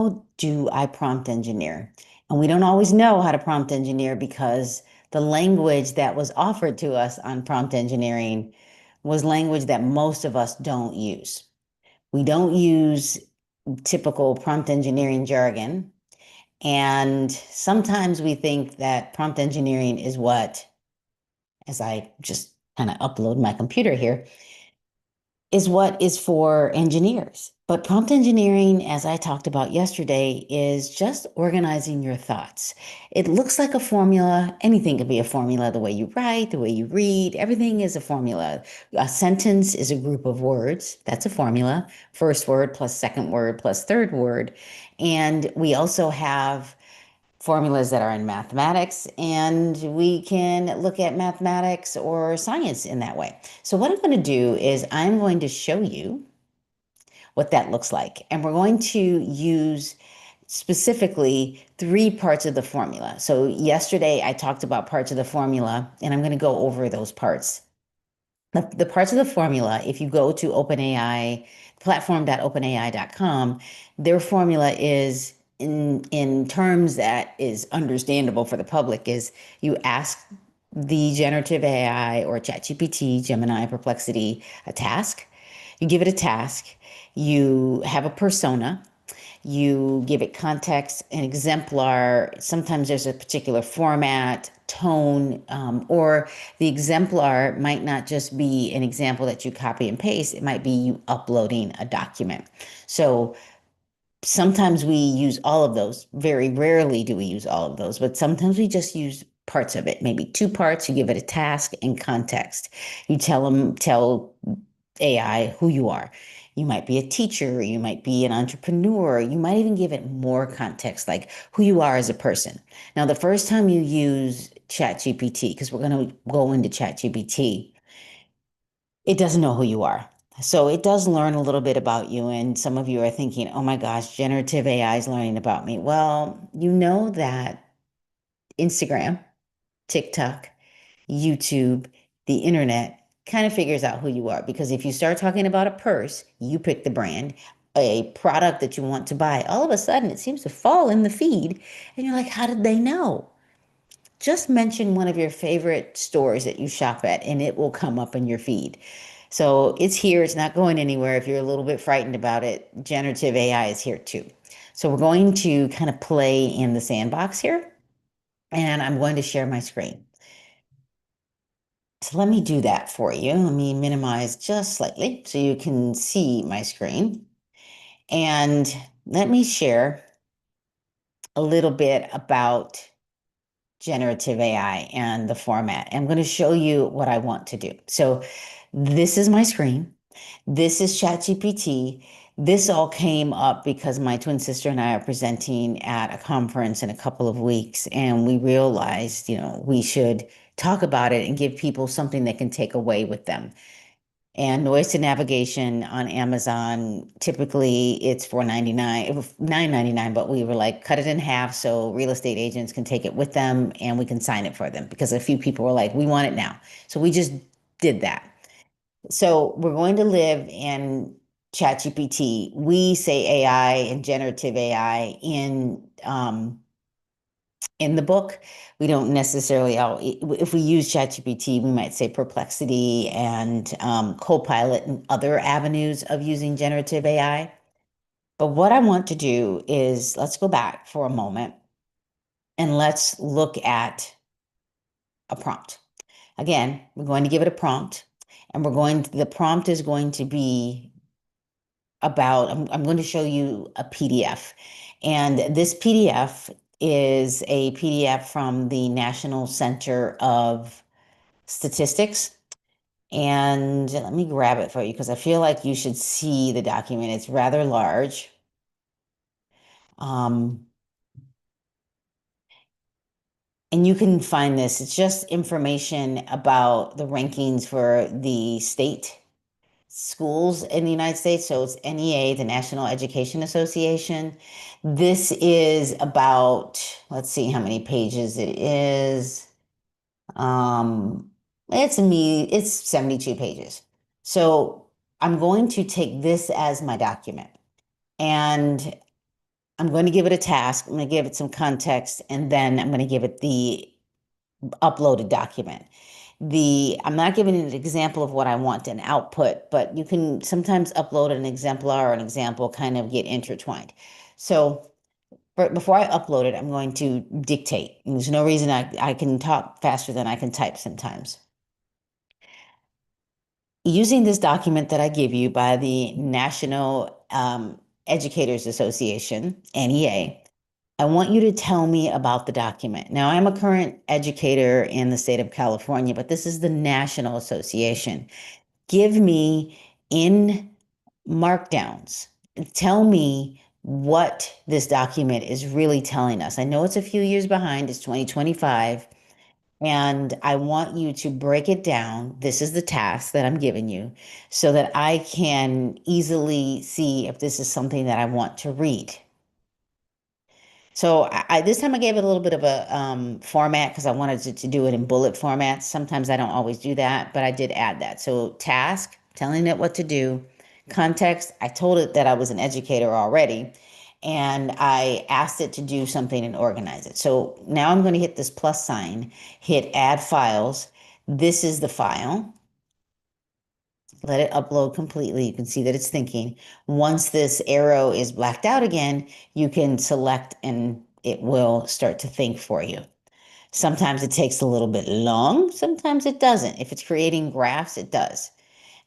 How do I prompt engineer? And we don't always know how to prompt engineer because the language that was offered to us on prompt engineering was language that most of us don't use. We don't use typical prompt engineering jargon. And sometimes we think that prompt engineering is what, as I just kind of upload my computer here, is what is for engineers. But prompt engineering, as I talked about yesterday, is just organizing your thoughts. It looks like a formula. Anything can be a formula, the way you write, the way you read, everything is a formula. A sentence is a group of words. That's a formula. First word plus second word plus third word. And we also have formulas that are in mathematics, and we can look at mathematics or science in that way. So what I'm going to do is I'm going to show you what that looks like. And we're going to use specifically three parts of the formula. So yesterday I talked about parts of the formula, and I'm going to go over those parts. The parts of the formula, if you go to OpenAI, platform.openai.com, their formula is in terms that is understandable for the public is you ask the generative AI or ChatGPT, Gemini, Perplexity a task. You give it a task. You have a persona, you give it context, an exemplar. Sometimes there's a particular format, tone, or the exemplar might not just be an example that you copy and paste. It might be you uploading a document. So sometimes we use all of those. Very rarely do we use all of those, but sometimes we just use parts of it, maybe two parts. You give it a task and context. You tell AI who you are. You might be a teacher, you might be an entrepreneur, you might even give it more context, like who you are as a person. Now, the first time you use ChatGPT, because we're going to go into ChatGPT, it doesn't know who you are. So it does learn a little bit about you. And some of you are thinking, oh my gosh, generative AI is learning about me. Well, you know that Instagram, TikTok, YouTube, the internet kind of figures out who you are. Because if you start talking about a purse, you pick the brand, a product that you want to buy, all of a sudden it seems to fall in the feed. And you're like, how did they know? Just mention one of your favorite stores that you shop at, and it will come up in your feed. So it's here, it's not going anywhere. If you're a little bit frightened about it, generative AI is here too. So we're going to kind of play in the sandbox here, and I'm going to share my screen. So let me do that for you. Let me minimize just slightly so you can see my screen. And let me share a little bit about generative AI and the format. I'm going to show you what I want to do. So this is my screen. This is ChatGPT. This all came up because my twin sister and I are presenting at a conference in a couple of weeks, and we realized, we should talk about it and give people something they can take away with them. And noise to navigation on Amazon, typically it's $4.99, $9.99, but we were like, cut it in half so real estate agents can take it with them and we can sign it for them because a few people were like, we want it now. So we just did that. So we're going to live in ChatGPT. We say AI and generative AI in the book. We don't necessarily, if we use ChatGPT, we might say Perplexity and Copilot and other avenues of using generative AI. But what I want to do is let's go back for a moment and let's look at a prompt. Again, we're going to give it a prompt, and the prompt is going to be about, I'm going to show you a PDF. And this PDF is a PDF from the National Center of Statistics. And let me grab it for you because I feel like you should see the document. It's rather large. Um, and you can find this. It's just information about the rankings for the state schools in the United States. So it's NEA, the National Education Association. This is about, let's see how many pages it is. Um, it's 72 pages. So I'm going to take this as my document. And I'm going to give it a task. I'm going to give it some context, and then I'm going to give it the uploaded document. I'm not giving an example of what I want an output, but you can sometimes upload an exemplar or an example kind of get intertwined. So before I upload it, I'm going to dictate. And there's no reason I can talk faster than I can type sometimes. Using this document that I give you by the National Educators Association, NEA, I want you to tell me about the document. Now, I'm a current educator in the state of California, but this is the National Association. Give me in markdowns, tell me what this document is really telling us. I know it's a few years behind, it's 2025, and I want you to break it down. This is the task that I'm giving you so that I can easily see if this is something that I want to read. So this time I gave it a little bit of a format because I wanted to do it in bullet formats. Sometimes I don't always do that, but I did add that. So task, telling it what to do. Context, I told it that I was an educator already, and I asked it to do something and organize it. So now I'm going to hit this plus sign, hit add files. This is the file. Let it upload completely. You can see that it's thinking. Once this arrow is blacked out again, you can select and it will start to think for you. Sometimes it takes a little bit long, sometimes it doesn't. If it's creating graphs, it does.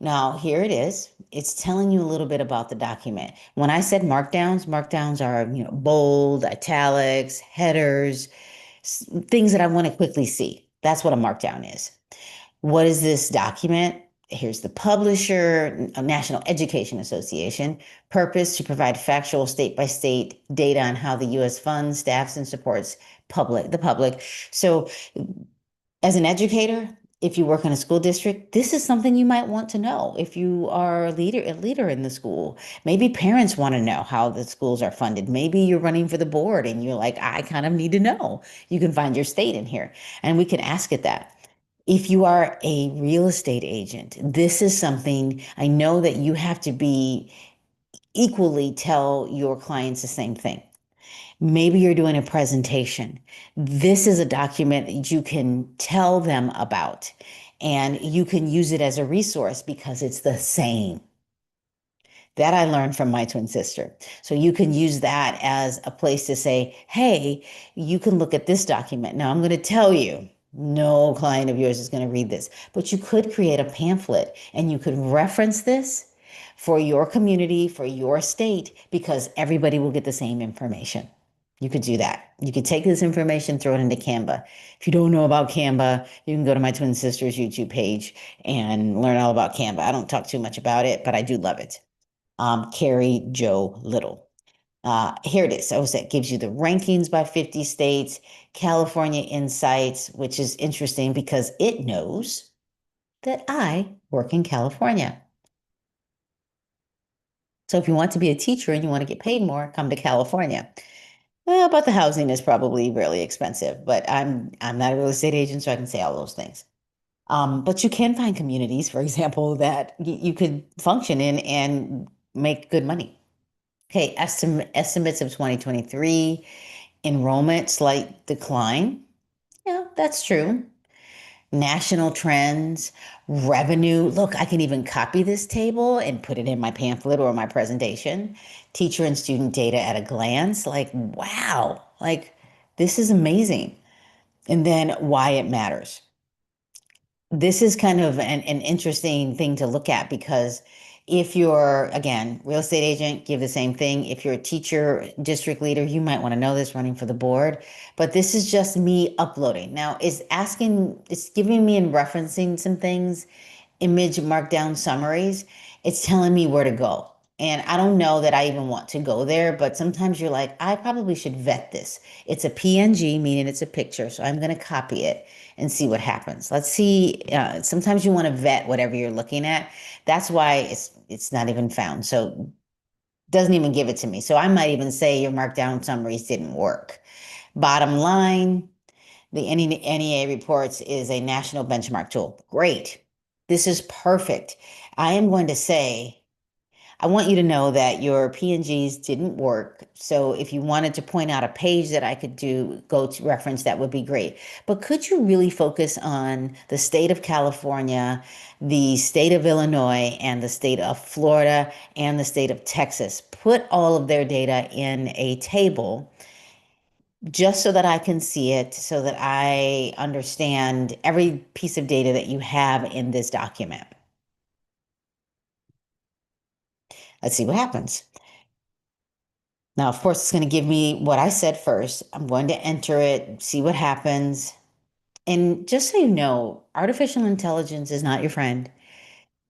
Now, here it is. It's telling you a little bit about the document. When I said markdowns, markdowns are, bold, italics, headers, things that I want to quickly see. That's what a markdown is. What is this document? Here's the publisher, National Education Association. Purpose to provide factual state by state data on how the U.S. funds, staffs, and supports the public. So as an educator, if you work in a school district, this is something you might want to know. If you are a leader in the school, maybe parents want to know how the schools are funded. Maybe you're running for the board and you're like, I kind of need to know. You can find your state in here and we can ask it that. If you are a real estate agent, this is something I know that you have to be equally tell your clients the same thing. Maybe you're doing a presentation. This is a document that you can tell them about, and you can use it as a resource because it's the same. That I learned from my twin sister. So you can use that as a place to say, hey, you can look at this document. Now I'm going to tell you, no client of yours is going to read this, but you could create a pamphlet and you could reference this for your community, for your state, because everybody will get the same information. You could do that. You could take this information, throw it into Canva. If you don't know about Canva, you can go to my twin sister's YouTube page and learn all about Canva. I don't talk too much about it, but I do love it. Carrie Joe Little. Here it is. So it gives you the rankings by 50 states, California Insights, which is interesting because it knows that I work in California. So if you want to be a teacher and you want to get paid more, come to California. Well, but the housing is probably really expensive, but I'm not a real estate agent, so I can say all those things. But you can find communities, for example, that you could function in and make good money. Okay, estimates of 2023, enrollment slight decline. Yeah, that's true. National trends, revenue. Look, I can even copy this table and put it in my pamphlet or my presentation. Teacher and student data at a glance. Like, wow, like this is amazing. And then why it matters. This is kind of an interesting thing to look at because if you're, again, real estate agent, give the same thing. If you're a teacher, district leader, you might want to know this running for the board. But this is just me uploading. Now, it's giving me and referencing some things, image markdown summaries. It's telling me where to go. And I don't know that I even want to go there, but sometimes you're like, I probably should vet this. It's a PNG, meaning it's a picture. So I'm going to copy it and see what happens. Let's see. Sometimes you want to vet whatever you're looking at. That's why it's not even found. So doesn't even give it to me. So I might even say your markdown summaries didn't work. Bottom line, the NEA reports is a national benchmark tool. Great. This is perfect. I am going to say I want you to know that your PNGs didn't work. So if you wanted to point out a page that I could do, go to reference, that would be great. But could you really focus on the state of California, the state of Illinois, and the state of Florida, and the state of Texas? Put all of their data in a table just so that I can see it, so that I understand every piece of data that you have in this document. Let's see what happens. Now, of course, it's going to give me what I said first. I'm going to enter it, see what happens. And just so you know, artificial intelligence is not your friend.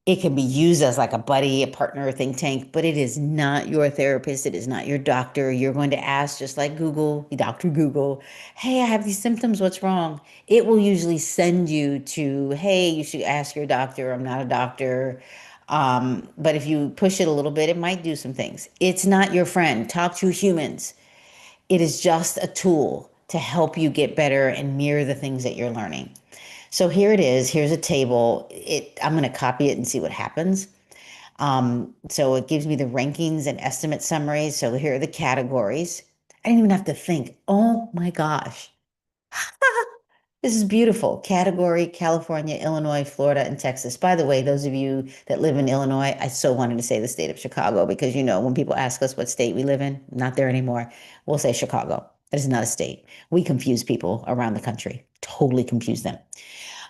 It can be used as like a buddy, a partner, a think tank, but it is not your therapist. It is not your doctor. You're going to ask, just like Google, Dr. Google, hey, I have these symptoms. What's wrong? It will usually send you to, hey, you should ask your doctor. I'm not a doctor. But if you push it a little bit, it might do some things. It's not your friend. Talk to humans. It is just a tool to help you get better and mirror the things that you're learning. So here it is. Here's a table. I'm going to copy it and see what happens. So it gives me the rankings and estimate summaries. So here are the categories. I didn't even have to think. Oh my gosh. This is beautiful. Category, California, Illinois, Florida, and Texas. By the way, those of you that live in Illinois, I so wanted to say the state of Chicago because, when people ask us what state we live in, not there anymore, we'll say Chicago. That is not a state. We confuse people around the country, totally confuse them.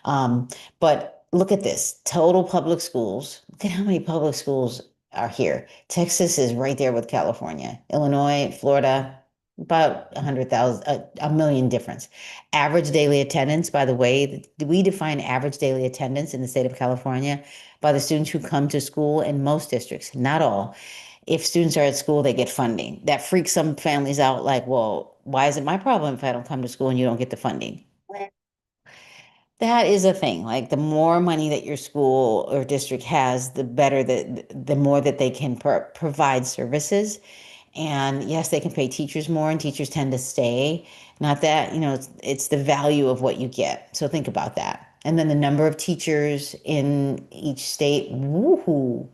Um, but look at this total public schools. Look at how many public schools are here. Texas is right there with California, Illinois, Florida, about 100,000, a million difference. Average daily attendance, by the way, we define average daily attendance in the state of California by the students who come to school in most districts, not all. If students are at school, they get funding. That freaks some families out, like, well, why is it my problem if I don't come to school and you don't get the funding? That is a thing. Like the more money that your school or district has, the better the more that they can provide services. And yes, they can pay teachers more, and teachers tend to stay. Not that, it's the value of what you get. So think about that. And then the number of teachers in each state. Woohoo!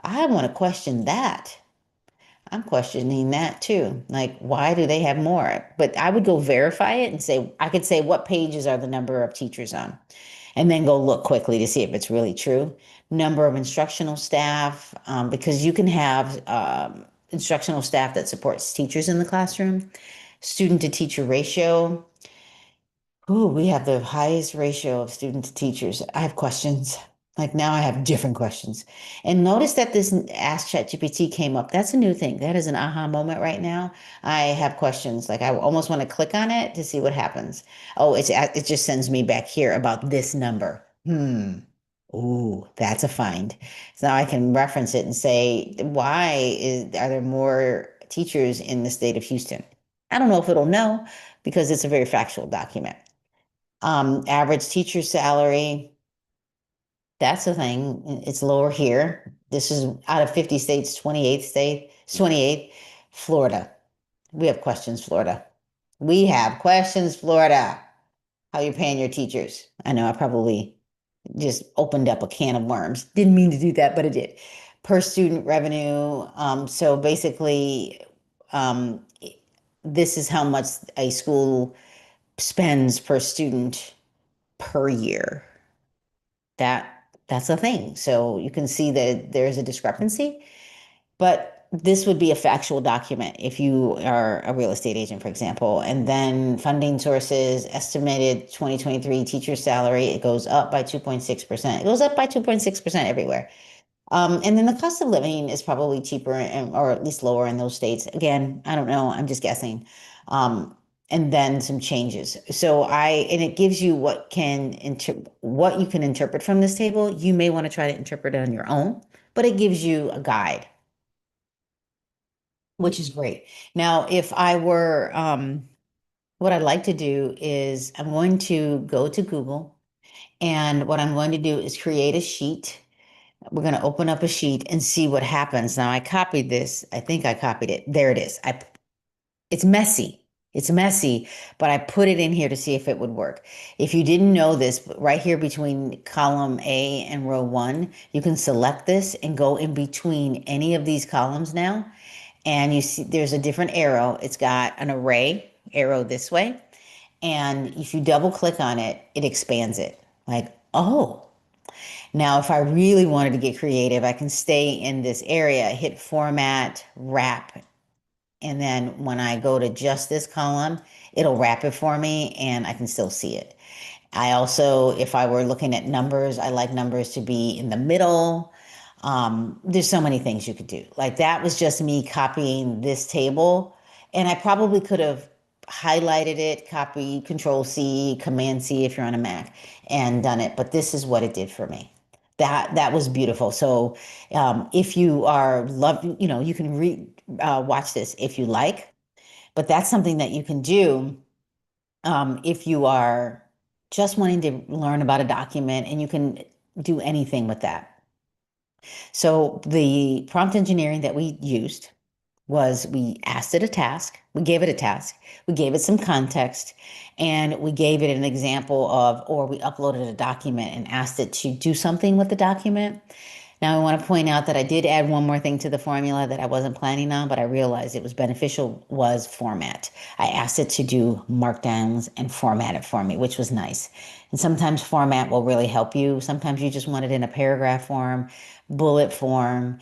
I want to question that. I'm questioning that too. Like, why do they have more? But I would go verify it and say, I could say, what pages are the number of teachers on? And then go look quickly to see if it's really true. Number of instructional staff, because you can have instructional staff that supports teachers in the classroom. Student to teacher ratio. Ooh, we have the highest ratio of student to teachers. I have questions. Like now I have different questions. And notice that this Ask ChatGPT came up. That's a new thing. That is an aha moment right now. I have questions. Like I almost want to click on it to see what happens. Oh, it just sends me back here about this number. Ooh, that's a find. So now I can reference it and say, are there more teachers in the state of Houston? I don't know if it'll know because it's a very factual document. Average teacher salary, that's the thing. It's lower here. This is out of 50 states, 28th state, 28th, Florida. We have questions, Florida. We have questions, Florida. How you paying your teachers? I know I probably just opened up a can of worms. Didn't mean to do that, but it did. Per student revenue. So basically, um, this is how much a school spends per student per year. That's a thing. So you can see that there's a discrepancy, but this would be a factual document if you are a real estate agent, for example. And then funding sources, estimated 2023 teacher salary, it goes up by 2.6%. It goes up by 2.6% everywhere. And then the cost of living is probably cheaper or at least lower in those states. Again, I don't know. I'm just guessing. Um, and then some changes. And it gives you what you can interpret from this table. You may want to try to interpret it on your own, but it gives you a guide, which is great. Now, if I were, what I'd like to do is I'm going to go to Google, and what I'm going to do is create a sheet. We're going to open up a sheet and see what happens. Now I copied this. I think I copied it. There it is. It's messy. It's messy, but I put it in here to see if it would work. If you didn't know this, but right here between column A and row one, you can select this and go in between any of these columns now. And you see there's a different arrow. It's got an array arrow this way. And if you double click on it, it expands it. Like, oh, now if I really wanted to get creative, I can stay in this area, hit format, wrap, and then when I go to just this column, it'll wrap it for me and I can still see it. I also, if I were looking at numbers, I like numbers to be in the middle. There's so many things you could do. Like that was just me copying this table. And I probably could have highlighted it, copy, control C, command C if you're on a Mac, and done it. But this is what it did for me. That was beautiful. So if you are love, you can watch this if you like. But that's something that you can do if you are just wanting to learn about a document, and you can do anything with that. So the prompt engineering that we used was we asked it a task, we gave it a task, we gave it some context, and we gave it an example of, or we uploaded a document and asked it to do something with the document. Now, I want to point out that I did add one more thing to the formula that I wasn't planning on, but I realized it was beneficial, was format. I asked it to do markdowns and format it for me, which was nice. And sometimes format will really help you. Sometimes you just want it in a paragraph form, bullet form.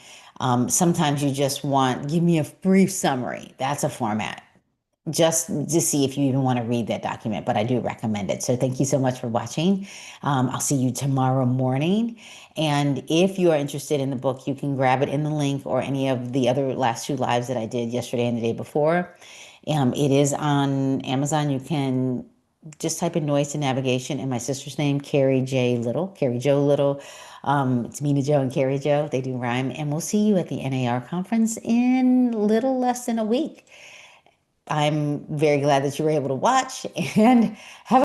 Sometimes you just want, give me a brief summary. That's a format just to see if you even want to read that document, but I do recommend it. So thank you so much for watching. I'll see you tomorrow morning. And if you are interested in the book, you can grab it in the link or any of the other last two lives that I did yesterday and the day before. It is on Amazon. You can just type in noise to navigation and my sister's name, Carrie J. Little, Carrie Joe Little. It's Mina Joe and Carrie Joe. They do rhyme. And we'll see you at the NAR conference in little less than a week. I'm very glad that you were able to watch and have